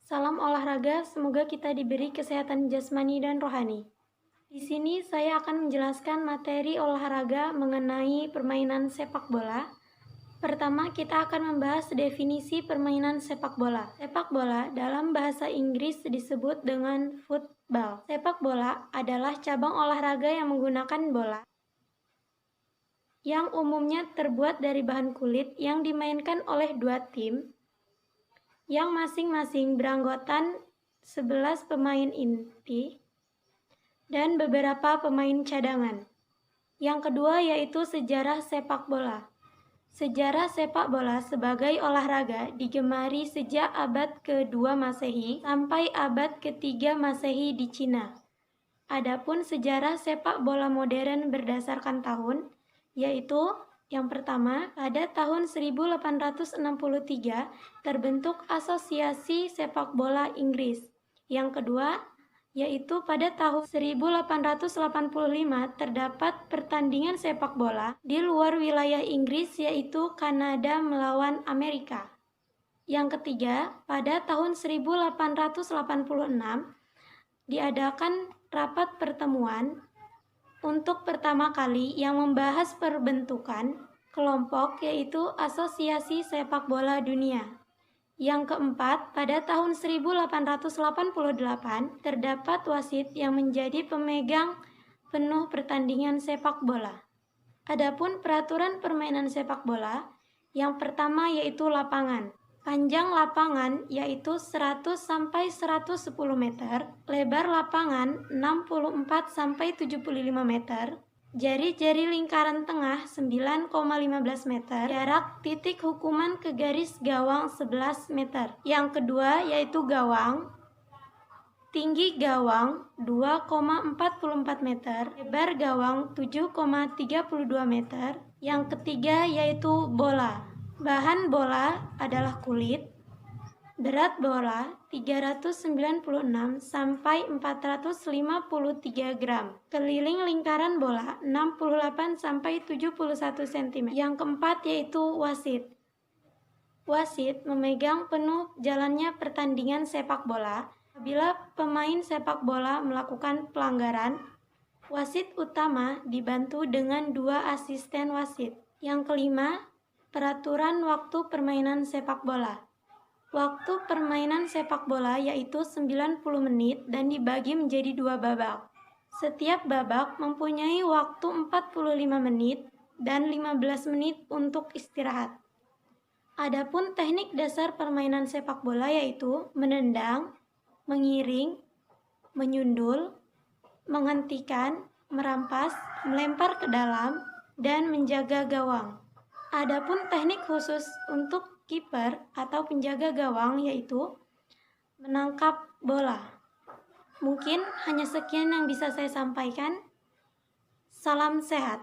Salam olahraga, semoga kita diberi kesehatan jasmani dan rohani. Di sini saya akan menjelaskan materi olahraga mengenai permainan sepak bola. Pertama, kita akan membahas definisi permainan sepak bola. Sepak bola dalam bahasa Inggris disebut dengan football. Sepak bola adalah cabang olahraga yang menggunakan bola yang umumnya terbuat dari bahan kulit yang dimainkan oleh dua tim yang masing-masing beranggotan 11 pemain inti dan beberapa pemain cadangan. Yang kedua yaitu sejarah sepak bola. Sejarah sepak bola sebagai olahraga digemari sejak abad ke-2 Masehi sampai abad ke-3 Masehi di Cina. Adapun sejarah sepak bola modern berdasarkan tahun, yaitu yang pertama, pada tahun 1863 terbentuk Asosiasi Sepak Bola Inggris. Yang kedua, yaitu pada tahun 1885 terdapat pertandingan sepak bola di luar wilayah Inggris yaitu Kanada melawan Amerika. Yang ketiga, pada tahun 1886 diadakan rapat pertemuan untuk pertama kali yang membahas perbentukan kelompok yaitu Asosiasi Sepak Bola Dunia. Yang keempat, pada tahun 1888 terdapat wasit yang menjadi pemegang penuh pertandingan sepak bola. Adapun peraturan permainan sepak bola, yang pertama yaitu lapangan. Panjang lapangan yaitu 100 sampai 110 meter, lebar lapangan 64 sampai 75 meter, jari-jari lingkaran tengah 9,15 meter, jarak titik hukuman ke garis gawang 11 meter. Yang kedua yaitu gawang. Tinggi gawang 2,44 meter, lebar gawang 7,32 meter. Yang ketiga yaitu bola. Bahan bola adalah kulit. Berat bola 396 sampai 453 gram. Keliling lingkaran bola 68 sampai 71 cm. Yang keempat yaitu wasit. Wasit memegang penuh jalannya pertandingan sepak bola. Apabila pemain sepak bola melakukan pelanggaran, wasit utama dibantu dengan 2 asisten wasit. Yang kelima, peraturan waktu permainan sepak bola. Waktu permainan sepak bola yaitu 90 menit dan dibagi menjadi 2 babak. Setiap babak mempunyai waktu 45 menit dan 15 menit untuk istirahat. Adapun teknik dasar permainan sepak bola yaitu menendang, mengiring, menyundul, menghentikan, merampas, melempar ke dalam, dan menjaga gawang. Adapun teknik khusus untuk kiper atau penjaga gawang yaitu menangkap bola. Mungkin hanya sekian yang bisa saya sampaikan. Salam sehat.